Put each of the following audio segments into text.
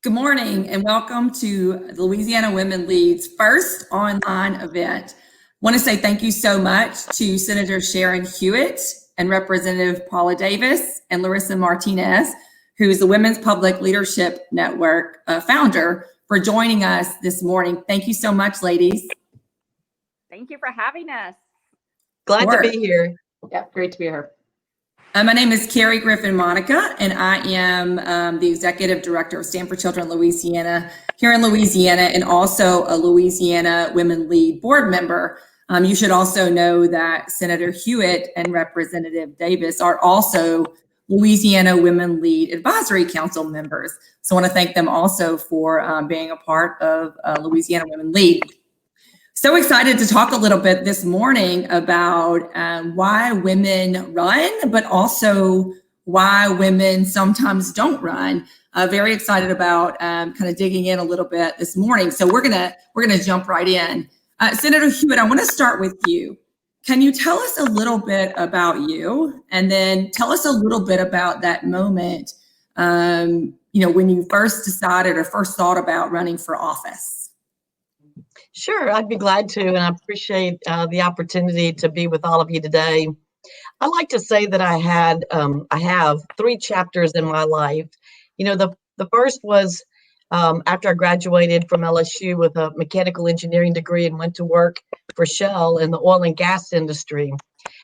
Good morning and welcome to the Louisiana Women Leads first online event. I want to say thank you so much to Senator Sharon Hewitt and Representative Paula Davis and Larissa Martinez, who is the Women's Public Leadership Network founder, for joining us this morning. Thank you so much, ladies. Thank you for having us. Glad to be here. Yeah, great to be here. My name is Carrie Griffin Monica, and I am the Executive Director of Stand for Children Louisiana here in Louisiana, and also a Louisiana Women Lead board member. You should also know that Senator Hewitt and Representative Davis are also Louisiana Women Lead Advisory Council members. So I want to thank them also for being a part of Louisiana Women Lead. So excited to talk a little bit this morning about why women run, but also why women sometimes don't run. Very excited about kind of digging in a little bit this morning. So we're gonna jump right in. Senator Hewitt, I want to start with you. Can you tell us a little bit about you, and then tell us a little bit about that moment, when you first decided or first thought about running for office? Sure, I'd be glad to, and I appreciate the opportunity to be with all of you today. I like to say that I have three chapters in my life. The first was after I graduated from LSU with a mechanical engineering degree and went to work for Shell in the oil and gas industry.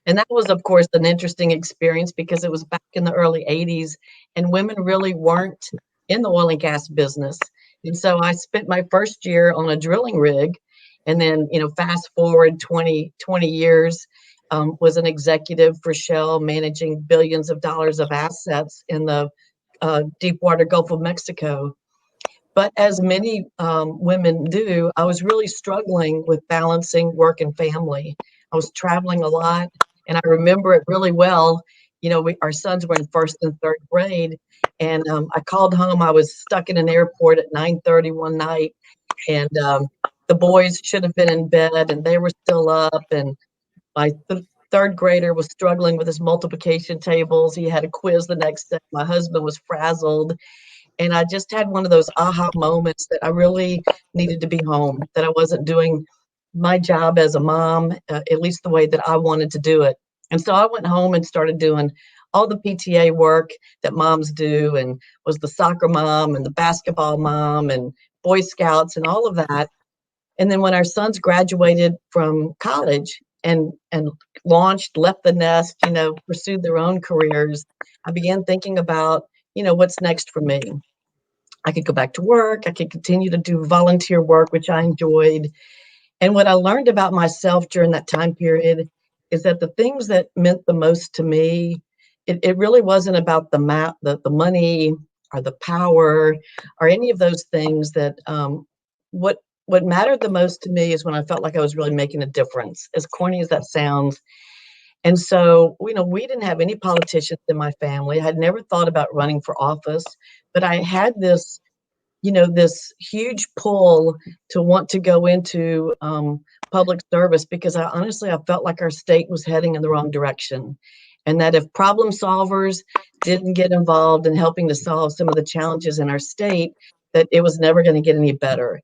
And that was, of course, an interesting experience because it was back in the early 80s and women really weren't in the oil and gas business. And so I spent my first year on a drilling rig, and then, fast forward 20 years, was an executive for Shell, managing billions of dollars of assets in the deep water Gulf of Mexico. But as many women do, I was really struggling with balancing work and family. I was traveling a lot, and I remember it really well. Our sons were in first and third grade, and I called home. I was stuck in an airport at 9:30 one night, and the boys should have been in bed, and they were still up. And my third grader was struggling with his multiplication tables. He had a quiz the next day. My husband was frazzled, and I just had one of those aha moments that I really needed to be home, that I wasn't doing my job as a mom, at least the way that I wanted to do it. And so I went home and started doing all the PTA work that moms do, and was the soccer mom and the basketball mom and Boy Scouts and all of that. And then when our sons graduated from college and left the nest, pursued their own careers, I began thinking about, what's next for me. I could go back to work. I could continue to do volunteer work, which I enjoyed. And what I learned about myself during that time period is that the things that meant the most to me, it really wasn't about the money or the power or any of those things. That what mattered the most to me is when I felt like I was really making a difference, as corny as that sounds. And so, we didn't have any politicians in my family. I had never thought about running for office, but I had this huge pull to want to go into public service, because I felt like our state was heading in the wrong direction. And that if problem solvers didn't get involved in helping to solve some of the challenges in our state, that it was never going to get any better.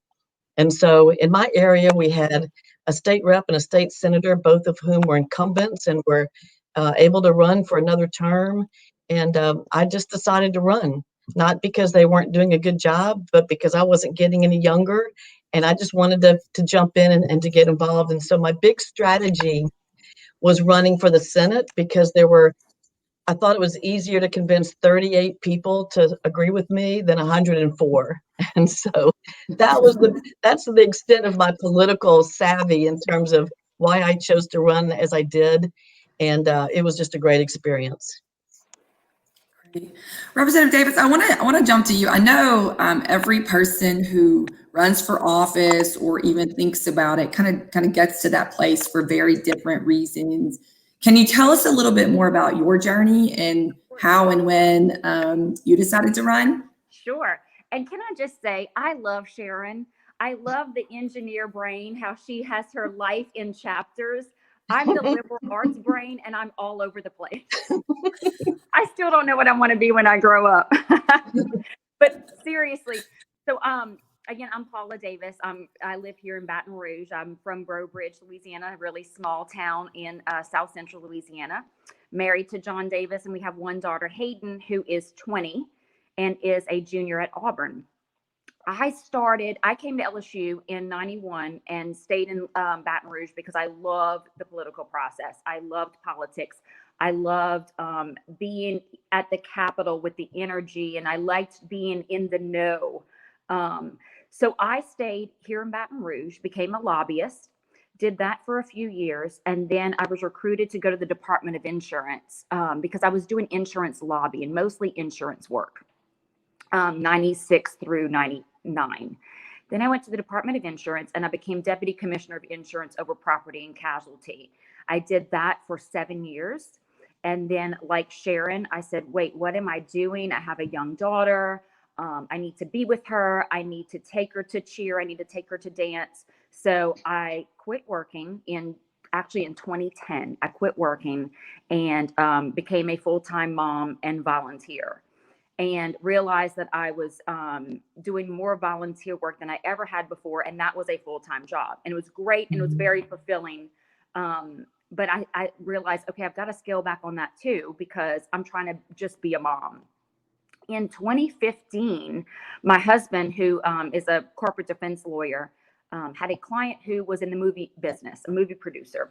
And so in my area, we had a state rep and a state senator, both of whom were incumbents and were able to run for another term. And I just decided to run. Not because they weren't doing a good job, but because I wasn't getting any younger. And I just wanted to jump in and to get involved. And so my big strategy was running for the Senate, because I thought it was easier to convince 38 people to agree with me than 104. And so that's the extent of my political savvy in terms of why I chose to run as I did. And it was just a great experience. Representative Davis, I want to jump to you. I know every person who runs for office or even thinks about it kind of gets to that place for very different reasons. Can you tell us a little bit more about your journey and how and when you decided to run? Sure. And can I just say, I love Sharon. I love the engineer brain, how she has her life in chapters. I'm the liberal arts brain, and I'm all over the place. I still don't know what I want to be when I grow up. But seriously, So, again, I'm Paula Davis. I live here in Baton Rouge. I'm from Breaux Bridge, Louisiana, a really small town in South Central Louisiana. Married to John Davis, and we have one daughter, Hayden, who is 20 and is a junior at Auburn. I came to LSU in 91 and stayed in Baton Rouge because I loved the political process. I loved politics. I loved being at the Capitol with the energy, and I liked being in the know. So I stayed here in Baton Rouge, became a lobbyist, did that for a few years, and then I was recruited to go to the Department of Insurance because I was doing insurance lobbying, mostly insurance work. 96 through 99. Then I went to the Department of Insurance and I became Deputy Commissioner of Insurance over Property and Casualty. I did that for 7 years. And then, like Sharon, I said, wait, what am I doing? I have a young daughter. I need to be with her. I need to take her to cheer. I need to take her to dance. So I quit working in 2010. I quit working and became a full-time mom and volunteer, and realized that I was doing more volunteer work than I ever had before. And that was a full-time job. And it was great and it was very fulfilling. But I realized, okay, I've got to scale back on that too, because I'm trying to just be a mom. In 2015, my husband, who is a corporate defense lawyer, had a client who was in the movie business, a movie producer.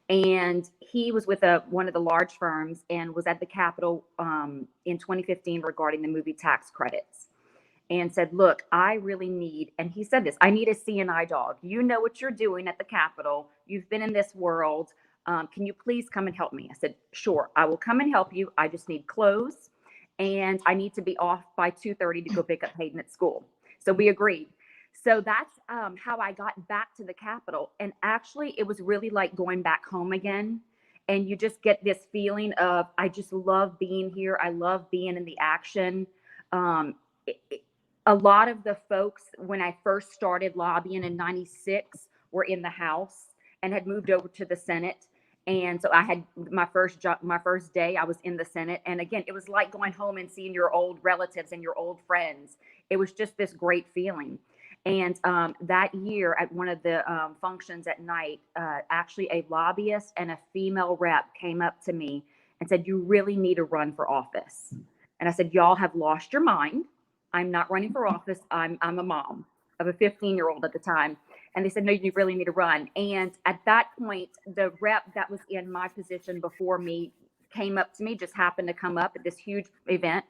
And he was with one of the large firms and was at the Capitol in 2015 regarding the movie tax credits, and said, look, I really need, and he said this, I need a CNI dog. You know what you're doing at the Capitol. You've been in this world. Can you please come and help me? I said, sure, I will come and help you. I just need clothes and I need to be off by 2:30 to go pick up Hayden at school. So we agreed. So that's how I got back to the Capitol. And actually, it was really like going back home again. And you just get this feeling of, I just love being here. I love being in the action. A lot of the folks, when I first started lobbying in 96, were in the House and had moved over to the Senate. And so I had my first day, I was in the Senate. And again, it was like going home and seeing your old relatives and your old friends. It was just this great feeling. And that year at one of the functions at night, actually a lobbyist and a female rep came up to me and said, you really need to run for office. And I said, y'all have lost your mind. I'm not running for office. I'm a mom of a 15-year-old at the time. And they said, no, you really need to run. And at that point, the rep that was in my position before me came up to me, just happened to come up at this huge event.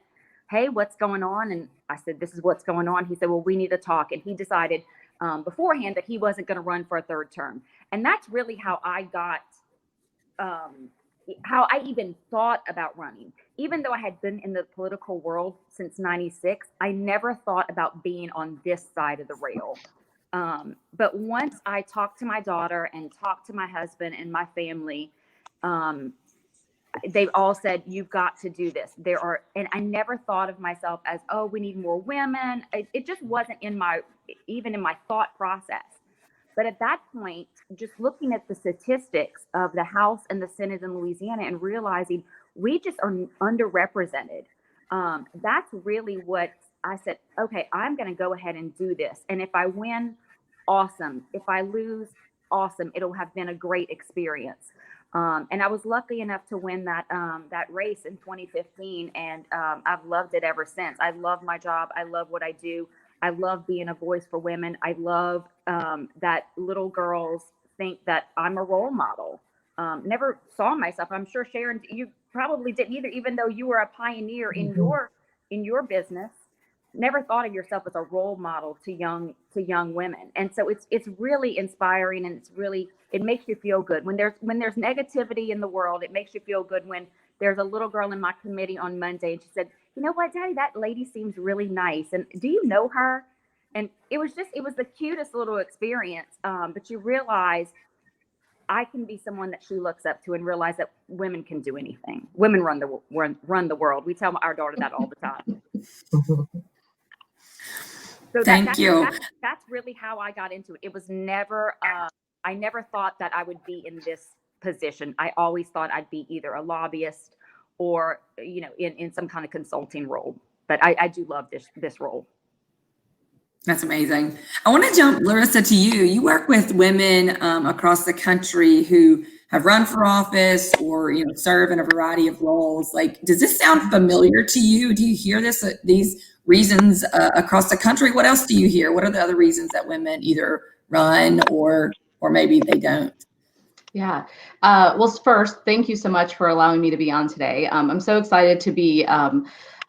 Hey, what's going on? And I said, this is what's going on. He said, well, we need to talk. And he decided beforehand that he wasn't going to run for a third term. And that's really how I got, how I even thought about running. Even though I had been in the political world since 96, I never thought about being on this side of the rail. But once I talked to my daughter and talked to my husband and my family, they all said, you've got to do this. And I never thought of myself as, oh, we need more women. It just wasn't even in my thought process. But at that point, just looking at the statistics of the House and the Senate in Louisiana and realizing we just are underrepresented, that's really what I said, okay, I'm going to go ahead and do this. And if I win, awesome. If I lose, awesome. It'll have been a great experience. And I was lucky enough to win that race in 2015. And I've loved it ever since. I love my job. I love what I do. I love being a voice for women. I love that little girls think that I'm a role model. Never saw myself. I'm sure, Sharon, you probably didn't either, even though you were a pioneer in your business. Never thought of yourself as a role model to young women. And so it's really inspiring, and it makes you feel good when there's negativity in the world. It makes you feel good when there's a little girl in my committee on Monday, and she said, you know what, Daddy, that lady seems really nice. And do you know her? And it was the cutest little experience. But you realize I can be someone that she looks up to, and realize that women can do anything. Women run the world. We tell our daughter that all the time. So Thank you. That's really how I got into it. It was never, I never thought that I would be in this position. I always thought I'd be either a lobbyist or, in some kind of consulting role. But I do love this role. That's amazing. I want to jump, Larissa, to you. You work with women across the country who have run for office or serve in a variety of roles. Like, does this sound familiar to you? Do you hear these reasons across the country? What else do you hear? What are the other reasons that women either run or maybe they don't? Yeah. Well, first, thank you so much for allowing me to be on today. I'm so excited to be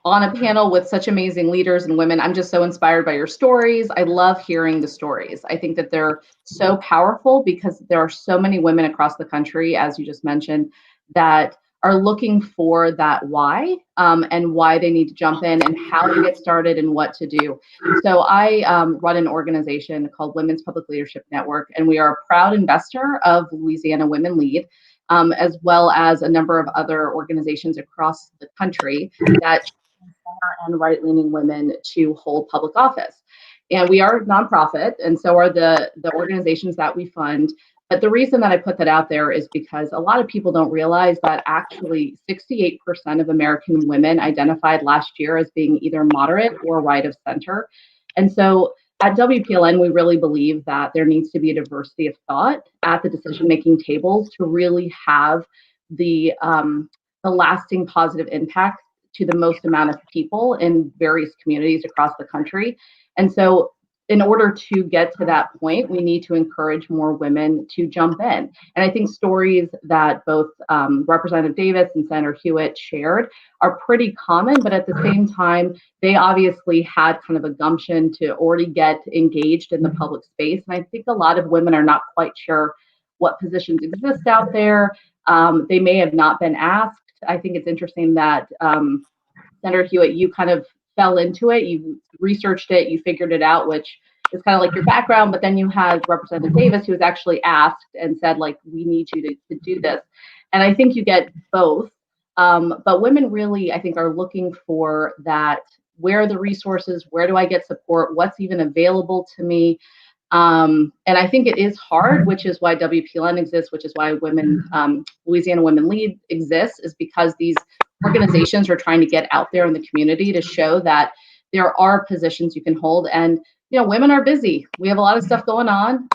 on a panel with such amazing leaders and women. I'm just so inspired by your stories. I love hearing the stories. I think that they're so powerful because there are so many women across the country, as you just mentioned, that are looking for that why and why they need to jump in and how to get started and what to do. So I run an organization called Women's Public Leadership Network, and we are a proud investor of Louisiana Women Lead, as well as a number of other organizations across the country that and right-leaning women to hold public office. And we are a nonprofit, and so are the organizations that we fund. But the reason that I put that out there is because a lot of people don't realize that actually 68% of American women identified last year as being either moderate or right of center. And so at WPLN, we really believe that there needs to be a diversity of thought at the decision-making tables to really have the lasting positive impact to the most amount of people in various communities across the country. And so in order to get to that point, we need to encourage more women to jump in. And I think stories that both Representative Davis and Senator Hewitt shared are pretty common, but at the same time, they obviously had kind of a gumption to already get engaged in the public space. And I think a lot of women are not quite sure what positions exist out there. They may have not been asked. I think it's interesting that Senator Hewitt, you kind of fell into it, you researched it, you figured it out, which is kind of like your background, but then you had Representative Davis who was actually asked and said, like, we need you to do this. And I think you get both. But women really, I think, are looking for that, where are the resources, where do I get support, what's even available to me? And I think it is hard, which is why WPLN exists, which is why Louisiana Women Lead exists, is because these organizations are trying to get out there in the community to show that there are positions you can hold. And women are busy. We have a lot of stuff going on.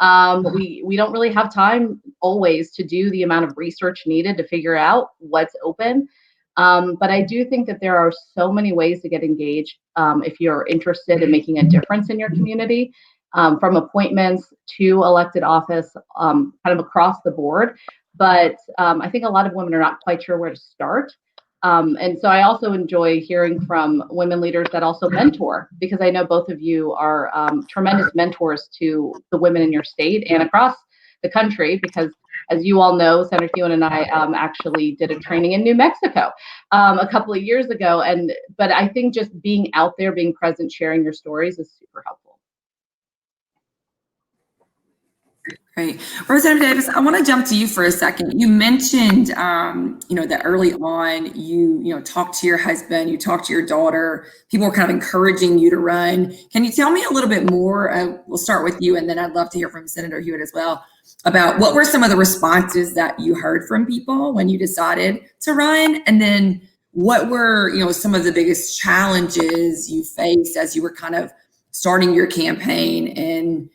We don't really have time always to do the amount of research needed to figure out what's open. But I do think that there are so many ways to get engaged if you're interested in making a difference in your community. From appointments to elected office, kind of across the board. But I think a lot of women are not quite sure where to start. And so I also enjoy hearing from women leaders that also mentor, because I know both of you are tremendous mentors to the women in your state and across the country, because as you all know, Senator Hewitt and I actually did a training in New Mexico a couple of years ago. But I think just being out there, being present, sharing your stories is super helpful. Great. Representative Davis, I want to jump to you for a second. You mentioned, that early on you talked to your husband, you talked to your daughter, people were kind of encouraging you to run. Can you tell me a little bit more? We'll start with you, and then I'd love to hear from Senator Hewitt as well, about what were some of the responses that you heard from people when you decided to run, and then what were, some of the biggest challenges you faced as you were kind of starting your campaign and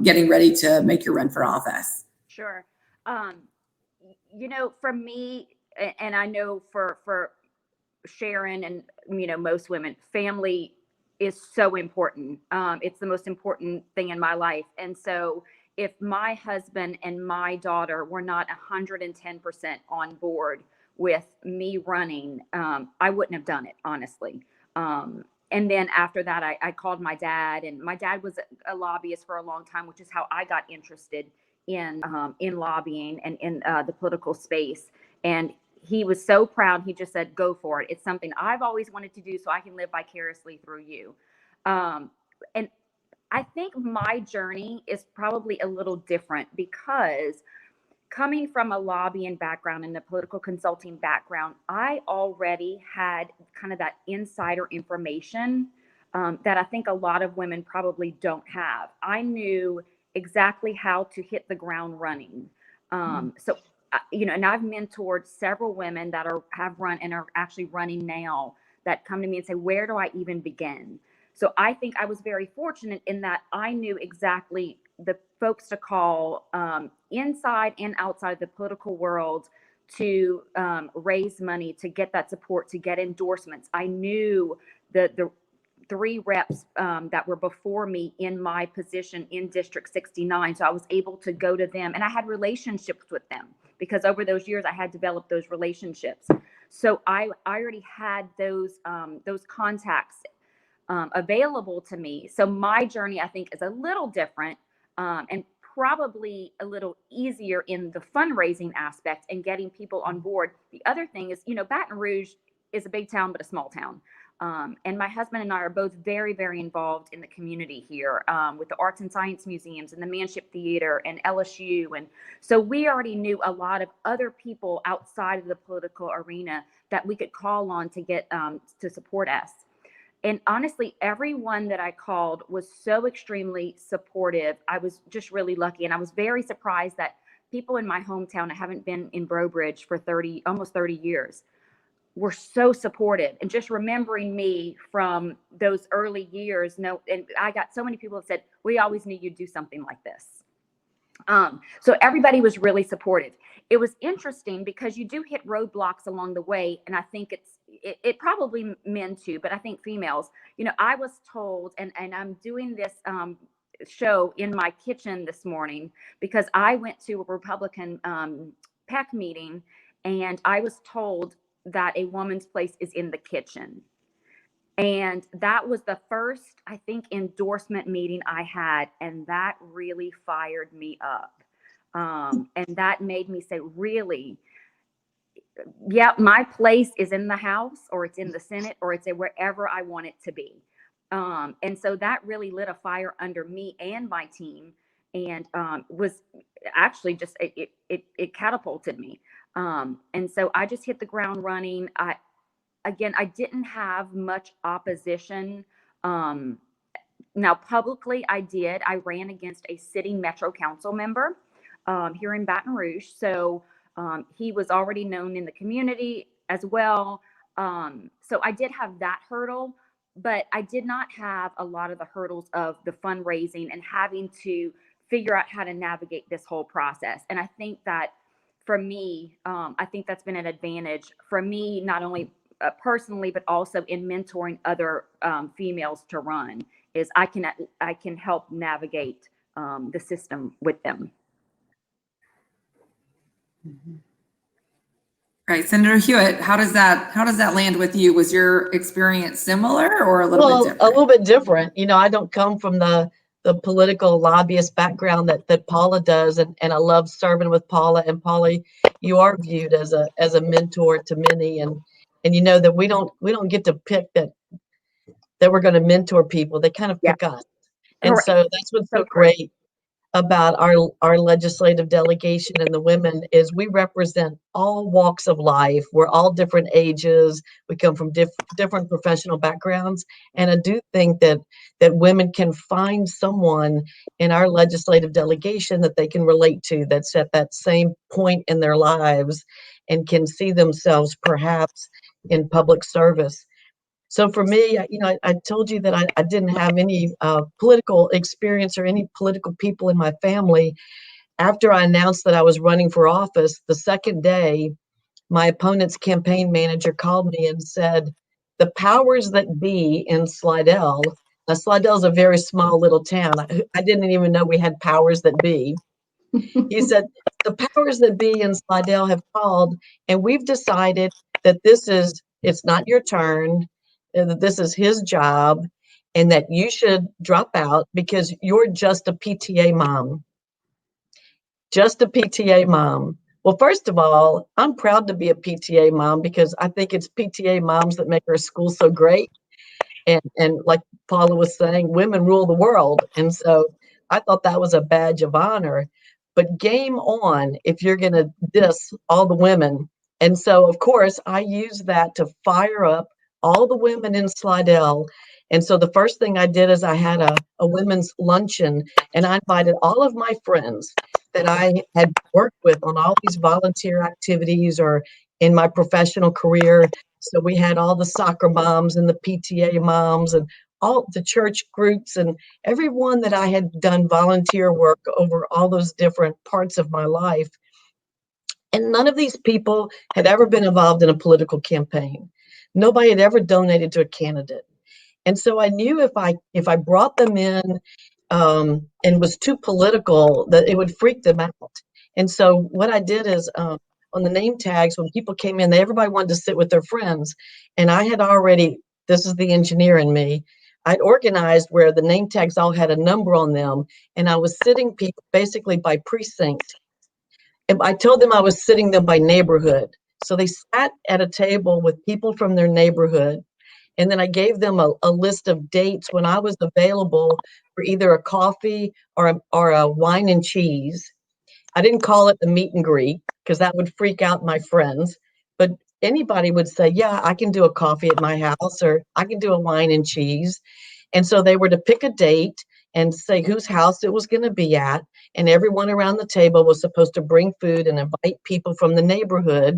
getting ready to make your run for office? Sure. For me, and I know for Sharon and, most women, family is so important. It's the most important thing in my life. And so if my husband and my daughter were not 110% on board with me running, I wouldn't have done it, honestly. And then after that, I called my dad, and my dad was a lobbyist for a long time, which is how I got interested in lobbying and in the political space. And he was so proud. He just said, go for it. It's something I've always wanted to do, so I can live vicariously through you. And I think my journey is probably a little different, because coming from a lobbying background and a political consulting background, I already had kind of that insider information that I think a lot of women probably don't have. I knew exactly how to hit the ground running. And I've mentored several women that have run and are actually running now, that come to me and say, where do I even begin? So I think I was very fortunate in that I knew exactly the folks to call inside and outside the political world to raise money, to get that support, to get endorsements. I knew the three reps that were before me in my position in District 69. So I was able to go to them, and I had relationships with them because over those years I had developed those relationships. So I already had those contacts available to me. So my journey, I think, is a little different and probably a little easier in the fundraising aspect and getting people on board. The other thing is, Baton Rouge is a big town, but a small town. And my husband and I are both very, very involved in the community here with the Arts and Science Museums and the Manship Theater and LSU. And so we already knew a lot of other people outside of the political arena that we could call on to get to support us. And honestly, everyone that I called was so extremely supportive. I was just really lucky. And I was very surprised that people in my hometown, I haven't been in Breaux Bridge for almost 30 years, were so supportive. And just remembering me from those early years, and I got so many people that said, we always knew you'd do something like this. So everybody was really supportive. It was interesting because you do hit roadblocks along the way. And I think it probably men too, but I think females, I was told, and I'm doing this show in my kitchen this morning because I went to a Republican PAC meeting and I was told that a woman's place is in the kitchen. And that was the first, I think, endorsement meeting I had. And that really fired me up. And that made me say, really, yeah, my place is in the House, or it's in the Senate, or it's wherever I want it to be. And so that really lit a fire under me and my team, and was actually just, it catapulted me. And so I just hit the ground running. I didn't have much opposition. Now, publicly, I did. I ran against a sitting Metro Council member here in Baton Rouge. So he was already known in the community as well. So I did have that hurdle, but I did not have a lot of the hurdles of the fundraising and having to figure out how to navigate this whole process. And I think that for me, I think that's been an advantage for me, not only personally, but also in mentoring other females to run, is I can help navigate the system with them. Right, Senator Hewitt, how does that land with you? Was your experience similar or a little bit different? A little bit different. I don't come from the political lobbyist background that Paula does, and I love serving with Paula. And Paula, you are viewed as a mentor to many, and that we don't get to pick that we're going to mentor people. They kind of pick us, and Correct. so that's what's so great about our legislative delegation and the women is we represent all walks of life. We're all different ages. We come from different professional backgrounds. And I do think that women can find someone in our legislative delegation that they can relate to, that's at that same point in their lives and can see themselves perhaps in public service. So for me, I told you that I didn't have any political experience or any political people in my family. After I announced that I was running for office, the second day, my opponent's campaign manager called me and said, the powers that be in Slidell, now Slidell is a very small little town. I didn't even know we had powers that be. He said, the powers that be in Slidell have called, and we've decided that it's not your turn, that this is his job, and that you should drop out because you're just a PTA mom. Just a PTA mom. Well, first of all, I'm proud to be a PTA mom because I think it's PTA moms that make our school so great. And like Paula was saying, women rule the world. And so I thought that was a badge of honor. But game on if you're going to diss all the women. And so, of course, I use that to fire up all the women in Slidell. And so the first thing I did is I had a women's luncheon, and I invited all of my friends that I had worked with on all these volunteer activities or in my professional career. So we had all the soccer moms and the PTA moms and all the church groups and everyone that I had done volunteer work over all those different parts of my life. And none of these people had ever been involved in a political campaign. Nobody had ever donated to a candidate. And so I knew if I brought them in and was too political, that it would freak them out. And so what I did is on the name tags, when people came in, everybody wanted to sit with their friends. And I had already, this is the engineer in me, I'd organized where the name tags all had a number on them. And I was sitting people basically by precinct. And I told them I was sitting them by neighborhood. So they sat at a table with people from their neighborhood. And then I gave them a list of dates when I was available for either a coffee or a wine and cheese. I didn't call it the meet and greet because that would freak out my friends. But anybody would say, yeah, I can do a coffee at my house, or I can do a wine and cheese. And so they were to pick a date and say whose house it was going to be at. And everyone around the table was supposed to bring food and invite people from the neighborhood.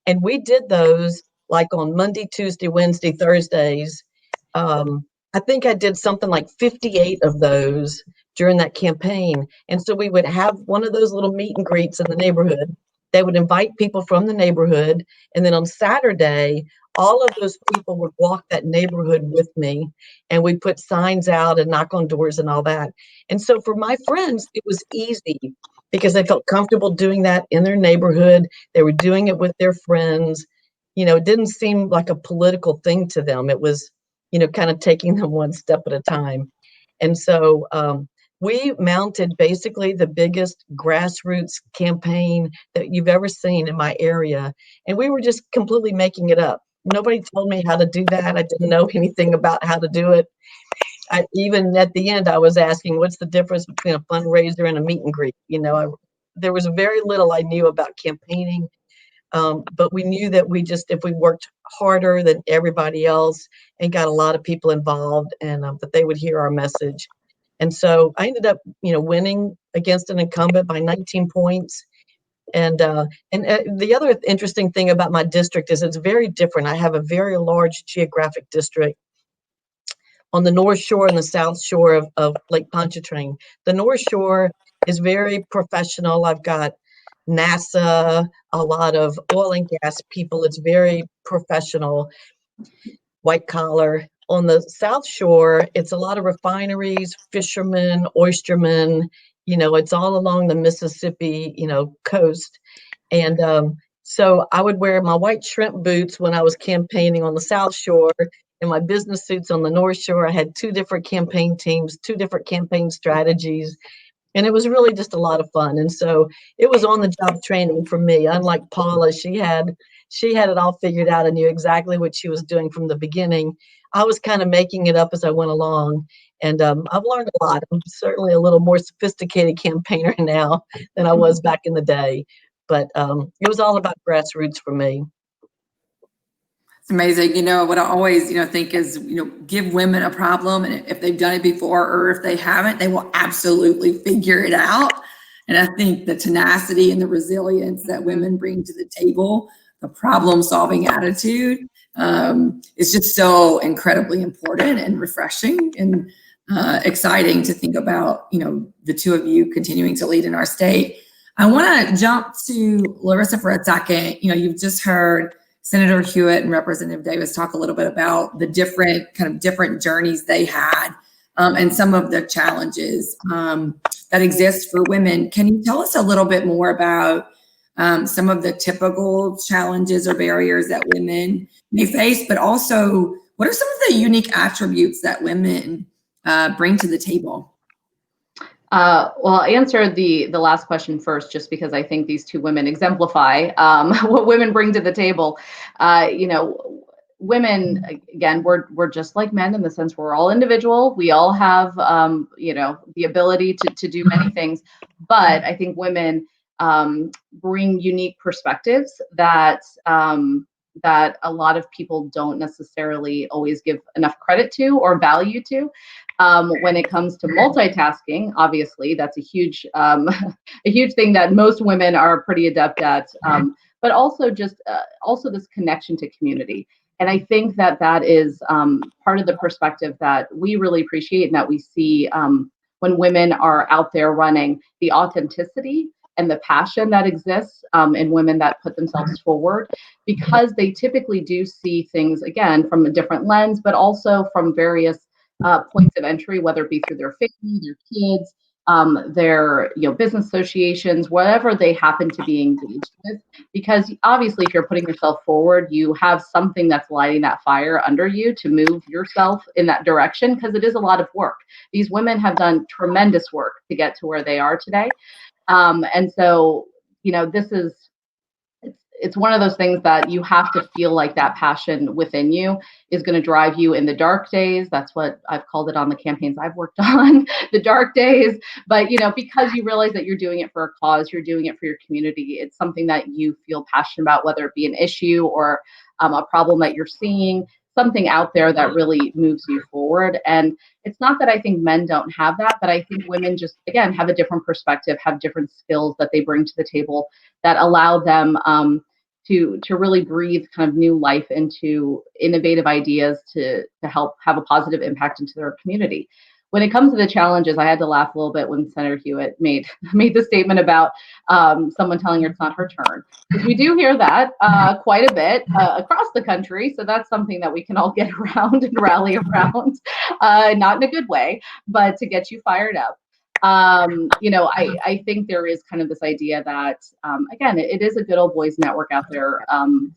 And we did those like on Monday, Tuesday, Wednesday, Thursdays. I think I did something like 58 of those during that campaign. And so we would have one of those little meet and greets in the neighborhood. They would invite people from the neighborhood. And then on Saturday, all of those people would walk that neighborhood with me, and we'd put signs out and knock on doors and all that. And so for my friends, it was easy because they felt comfortable doing that in their neighborhood. They were doing it with their friends. It didn't seem like a political thing to them. It was, kind of taking them one step at a time. And so we mounted basically the biggest grassroots campaign that you've ever seen in my area. And we were just completely making it up. Nobody told me how to do that. I didn't know anything about how to do it. Even at the end, I was asking, what's the difference between a fundraiser and a meet and greet? There was very little I knew about campaigning. But we knew that if we worked harder than everybody else and got a lot of people involved, and that they would hear our message. And so I ended up, winning against an incumbent by 19 points. And the other interesting thing about my district is it's very different. I have a very large geographic district on the North Shore and the South Shore of Lake Pontchartrain. The North Shore is very professional. I've got NASA, a lot of oil and gas people. It's very professional, white collar. On the South Shore, it's a lot of refineries, fishermen, oystermen. It's all along the Mississippi, coast. And so I would wear my white shrimp boots when I was campaigning on the South Shore and my business suits on the North Shore. I had two different campaign teams, two different campaign strategies. And it was really just a lot of fun. And so it was on the job training for me. Unlike Paula, she had it all figured out and knew exactly what she was doing from the beginning. I was kind of making it up as I went along. And I've learned a lot. I'm certainly a little more sophisticated campaigner now than I was back in the day. But it was all about grassroots for me. It's amazing. What I always, think is, give women a problem, and if they've done it before or if they haven't, they will absolutely figure it out. And I think the tenacity and the resilience that women bring to the table, the problem-solving attitude, is just so incredibly important and refreshing and exciting to think about, the two of you continuing to lead in our state. I want to jump to Larissa for a second. You've just heard Senator Hewitt and Representative Davis talk a little bit about the different journeys they had, and some of the challenges that exist for women. Can you tell us a little bit more about some of the typical challenges or barriers that women may face, but also what are some of the unique attributes that women bring to the table? Well, I'll answer the last question first, just because I think these two women exemplify what women bring to the table. Women, again, we're just like men in the sense we're all individual. We all have, the ability to do many things, but I think women bring unique perspectives that a lot of people don't necessarily always give enough credit to or value to. When it comes to multitasking, obviously, that's a huge thing that most women are pretty adept at. But also also this connection to community. And I think that that is part of the perspective that we really appreciate and that we see when women are out there running, the authenticity and the passion that exists in women that put themselves forward, because they typically do see things, again, from a different lens, but also from various points of entry, whether it be through their family, their kids, their business associations, whatever they happen to be engaged with. Because obviously, if you're putting yourself forward, you have something that's lighting that fire under you to move yourself in that direction, because it is a lot of work. These women have done tremendous work to get to where they are today. And so, this is, it's one of those things that you have to feel like that passion within you is going to drive you in the dark days. That's what I've called it on the campaigns I've worked on, the dark days. But, because you realize that you're doing it for a cause, you're doing it for your community. It's something that you feel passionate about, whether it be an issue or a problem that you're seeing, something out there that really moves you forward. And it's not that I think men don't have that, but I think women just, again, have a different perspective, have different skills that they bring to the table that allow them to really breathe kind of new life into innovative ideas to help have a positive impact into their community. When it comes to the challenges, I had to laugh a little bit when Senator Hewitt made the statement about someone telling her it's not her turn. Because we do hear that quite a bit across the country. So that's something that we can all get around and rally around, not in a good way, but to get you fired up. I think there is kind of this idea that, again, it is a good old boys network out there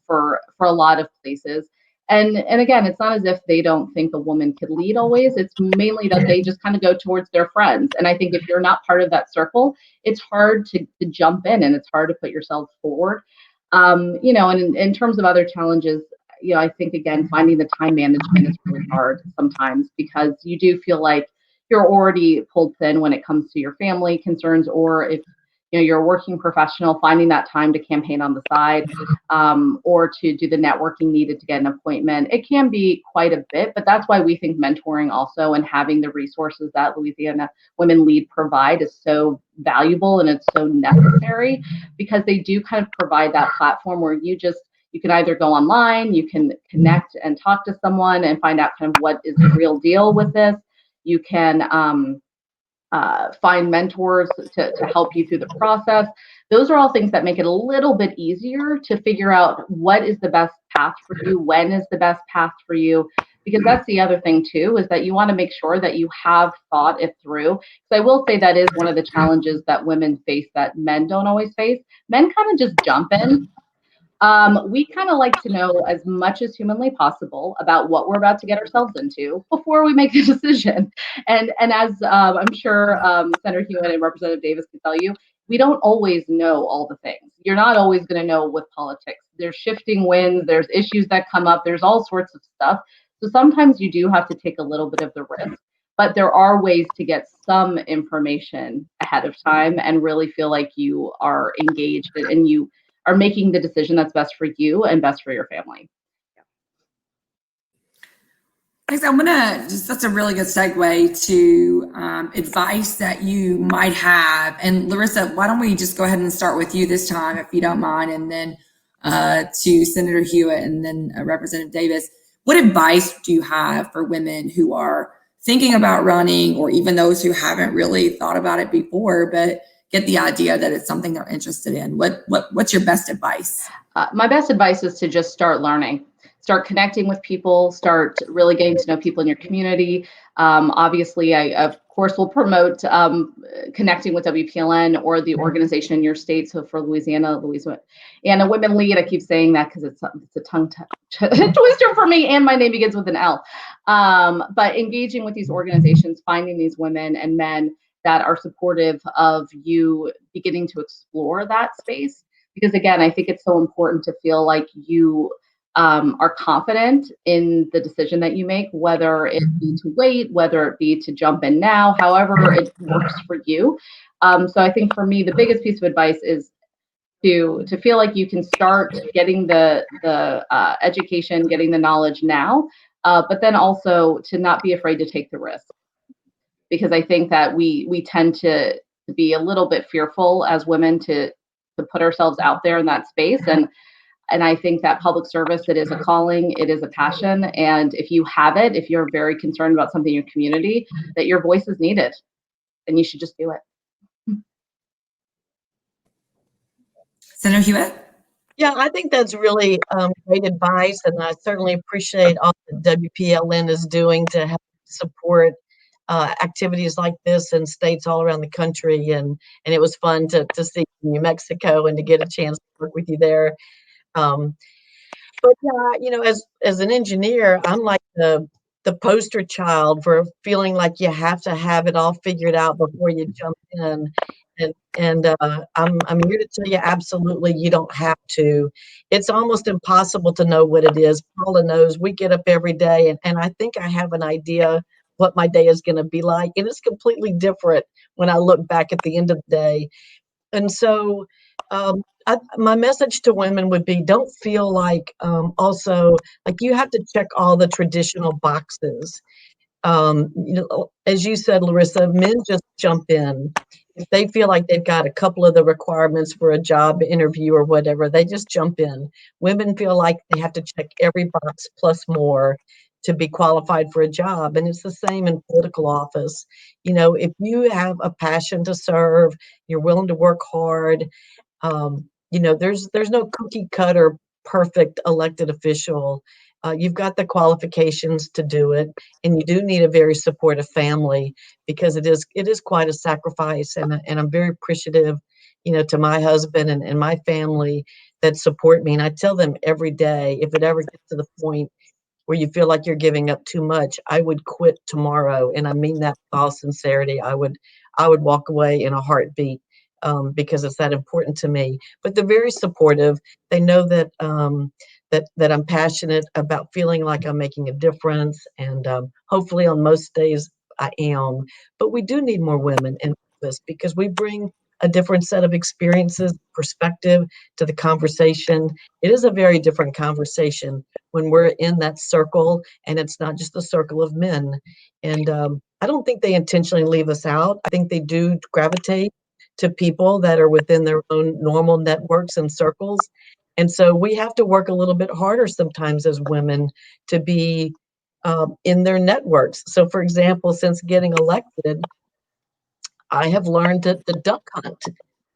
for a lot of places. And again, it's not as if they don't think a woman could lead always. It's mainly that they just kind of go towards their friends. And I think if you're not part of that circle, it's hard to jump in and it's hard to put yourself forward. And in terms of other challenges, I think, again, finding the time management is really hard sometimes, because you do feel like you're already pulled thin when it comes to your family concerns, or if you're a working professional, finding that time to campaign on the side or to do the networking needed to get an appointment. It can be quite a bit, but that's why we think mentoring also and having the resources that Louisiana Women Lead provide is so valuable and it's so necessary, because they do kind of provide that platform where you can either go online, you can connect and talk to someone and find out kind of what is the real deal with this. You can find mentors to help you through the process. Those are all things that make it a little bit easier to figure out what is the best path for you, when is the best path for you, because that's the other thing too, is that you want to make sure that you have thought it through. So I will say that is one of the challenges that women face that men don't always face. Men kind of just jump in. We kind of like to know as much as humanly possible about what we're about to get ourselves into before we make a decision. And as I'm sure Senator Hewitt and Representative Davis can tell you, we don't always know all the things. You're not always going to know with politics. There's shifting winds, there's issues that come up, there's all sorts of stuff. So sometimes you do have to take a little bit of the risk, but there are ways to get some information ahead of time and really feel like you are engaged and you are making the decision that's best for you and best for your family. That's a really good segue to advice that you might have. And Larissa, why don't we just go ahead and start with you this time, if you don't mind, and then to Senator Hewitt and then Representative Davis. What advice do you have for women who are thinking about running, or even those who haven't really thought about it before, but get the idea that it's something they're interested in? What's your best advice? My best advice is to just start learning, start connecting with people, start really getting to know people in your community. Obviously, I, of course, will promote connecting with WPLN or the organization in your state. So for Louisiana Women Lead, I keep saying that because it's a tongue twister for me, and my name begins with an L. But engaging with these organizations, finding these women and men that are supportive of you beginning to explore that space. Because again, I think it's so important to feel like you are confident in the decision that you make, whether it be to wait, whether it be to jump in now, however it works for you. So I think for me, the biggest piece of advice is to feel like you can start getting the education, getting the knowledge now, but then also to not be afraid to take the risk. Because I think that we tend to be a little bit fearful as women to put ourselves out there in that space. And And I think that public service, it is a calling, it is a passion. And if you have it, if you're very concerned about something in your community, that your voice is needed, then you should just do it. Senator Hewitt? Yeah, I think that's really great advice, and I certainly appreciate all that WPLN is doing to help support activities like this in states all around the country. And it was fun to see New Mexico and to get a chance to work with you there. Um, but as an engineer, I'm like the poster child for feeling like you have to have it all figured out before you jump in. And I'm here to tell you, absolutely, you don't have to. It's almost impossible to know what it is. Paula knows we get up every day, and I think I have an idea what my day is going to be like, and it's completely different when I look back at the end of the day. And so, my message to women would be, don't feel like also like you have to check all the traditional boxes. As you said, Larissa, men just jump in. If they feel like they've got a couple of the requirements for a job interview or whatever, they just jump in. Women feel like they have to check every box plus more to be qualified for a job. And it's the same in political office. If you have a passion to serve, you're willing to work hard, there's no cookie cutter perfect elected official. You've got the qualifications to do it, and you do need a very supportive family because it is quite a sacrifice. And I'm very appreciative, to my husband and my family that support me. And I tell them every day, if it ever gets to the point where you feel like you're giving up too much, I would quit tomorrow. And I mean that with all sincerity. I would walk away in a heartbeat, because it's that important to me. But they're very supportive. They know that I'm passionate about feeling like I'm making a difference. And hopefully on most days I am. But we do need more women in this because we bring a different set of experiences, perspective to the conversation. It is a very different conversation when we're in that circle, and it's not just a circle of men. And I don't think they intentionally leave us out. I think they do gravitate to people that are within their own normal networks and circles. And so we have to work a little bit harder sometimes as women to be in their networks. So, for example, since getting elected, I have learned to duck hunt.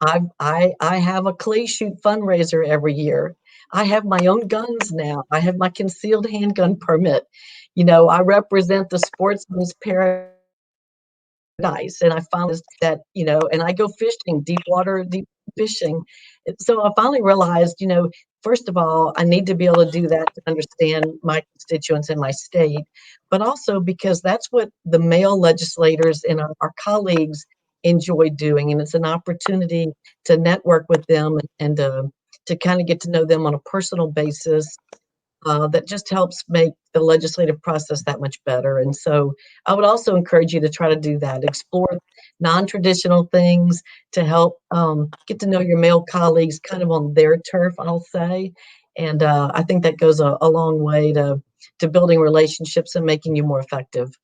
I have a clay shoot fundraiser every year. I have my own guns now. I have my concealed handgun permit. I represent the sportsman's paradise, and I found that, and I go fishing, deep water, deep fishing. So I finally realized, first of all, I need to be able to do that to understand my constituents in my state, but also because that's what the male legislators and our colleagues enjoy doing. And it's an opportunity to network with them and to kind of get to know them on a personal basis. That just helps make the legislative process that much better. And so I would also encourage you to try to do that, explore non-traditional things to help get to know your male colleagues kind of on their turf, I'll say. And I think that goes a long way to building relationships and making you more effective.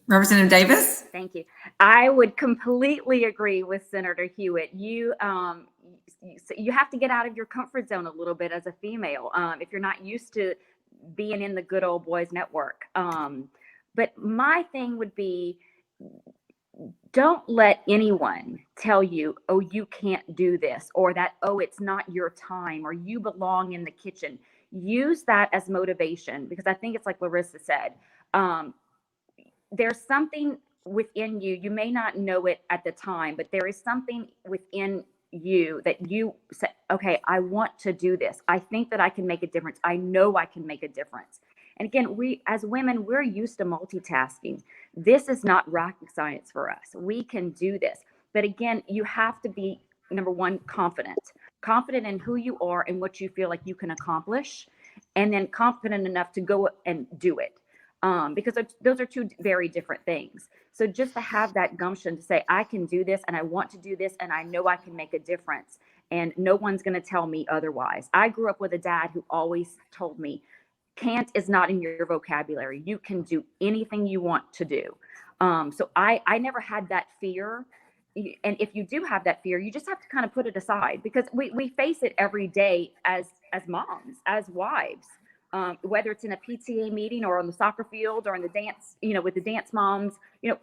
Representative Davis? Thank you. I would completely agree with Senator Hewitt. You have to get out of your comfort zone a little bit as a female if you're not used to being in the good old boys network. But my thing would be, don't let anyone tell you, oh, you can't do this, or that, oh, it's not your time, or you belong in the kitchen. Use that as motivation, because I think it's like Larissa said. There's something within you. You may not know it at the time, but there is something within you that you say, okay, I want to do this. I think that I can make a difference. I know I can make a difference. And again, we as women, we're used to multitasking. This is not rocket science for us. We can do this. But again, you have to be, number one, confident in who you are and what you feel like you can accomplish, and then confident enough to go and do it. Because those are two very different things. So just to have that gumption to say, I can do this and I want to do this and I know I can make a difference and no one's going to tell me otherwise. I grew up with a dad who always told me, can't is not in your vocabulary. You can do anything you want to do. So I never had that fear. and if you do have that fear, you just have to kind of put it aside, because we face it every day as moms, as wives, whether it's in a PTA meeting or on the soccer field or in the dance, with the dance moms.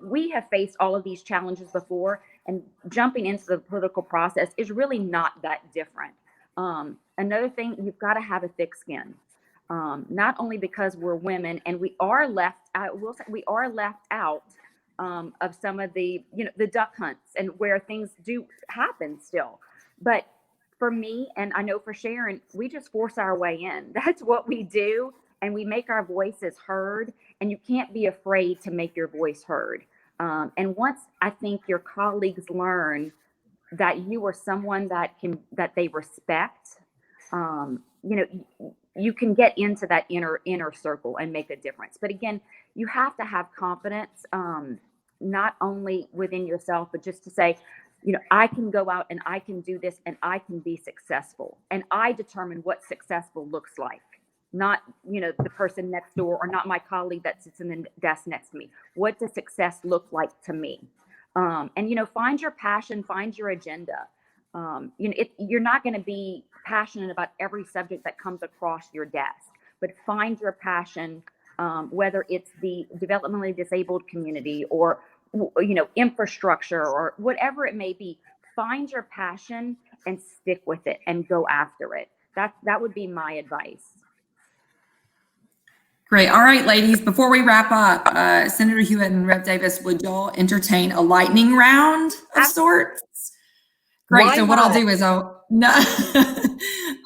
We have faced all of these challenges before, and jumping into the political process is really not that different. Another thing, you've got to have a thick skin. Not only because we're women and we are left out, we are left out of some of the, the duck hunts and where things do happen still. But for me, and I know for Sharon, we just force our way in. That's what we do. And we make our voices heard, and you can't be afraid to make your voice heard. And once I think your colleagues learn that you are someone that they respect, you can get into that inner circle and make a difference. But again, you have to have confidence, not only within yourself, but just to say, I can go out and I can do this and I can be successful. And I determine what successful looks like, not, the person next door, or not my colleague that sits in the desk next to me. What does success look like to me? And, find your passion, find your agenda. You're not going to be passionate about every subject that comes across your desk, but find your passion, whether it's the developmentally disabled community or, infrastructure or whatever it may be. Find your passion and stick with it and go after it. That would be my advice. Great. All right, ladies, before we wrap up, Senator Hewitt and Rep. Davis, would y'all entertain a lightning round of sorts? Great. Why So what I'll not? do is I'll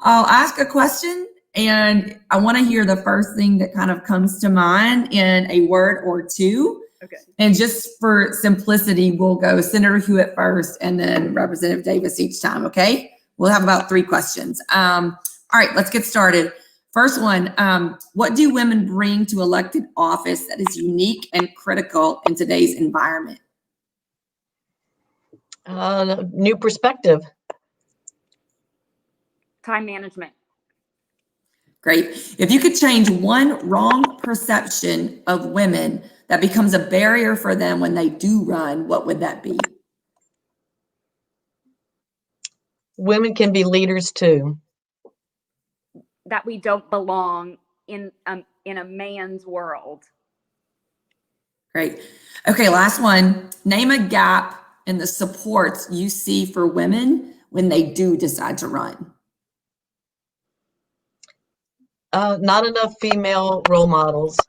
ask a question, and I want to hear the first thing that kind of comes to mind in a word or two. Okay. And just for simplicity, we'll go Senator Hewitt first and then Representative Davis each time, okay? We'll have about 3 questions. All right, let's get started. First one, what do women bring to elected office that is unique and critical in today's environment? New perspective. Time management. Great. If you could change one wrong perception of women that becomes a barrier for them when they do run, what would that be? Women can be leaders too. That we don't belong in a man's world. Great. Okay, last one. Name a gap in the supports you see for women when they do decide to run. Not enough female role models.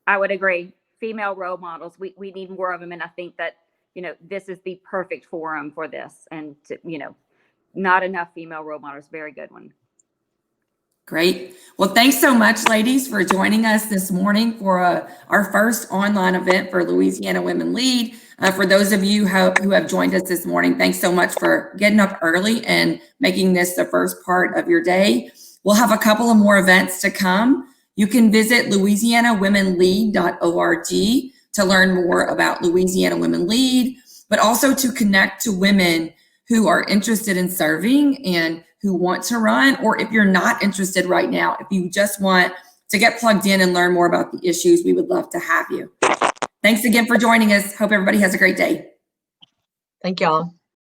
I would agree. Female role models. We need more of them. And I think that, this is the perfect forum for this. And, not enough female role models. Very good one. Great. Well, thanks so much, ladies, for joining us this morning for our first online event for Louisiana Women Lead. For those of you who have joined us this morning, thanks so much for getting up early and making this the first part of your day. We'll have a couple of more events to come. You can visit louisianawomenlead.org to learn more about Louisiana Women Lead, but also to connect to women who are interested in serving and who want to run, or if you're not interested right now, if you just want to get plugged in and learn more about the issues, we would love to have you. Thanks again for joining us. Hope everybody has a great day. Thank y'all.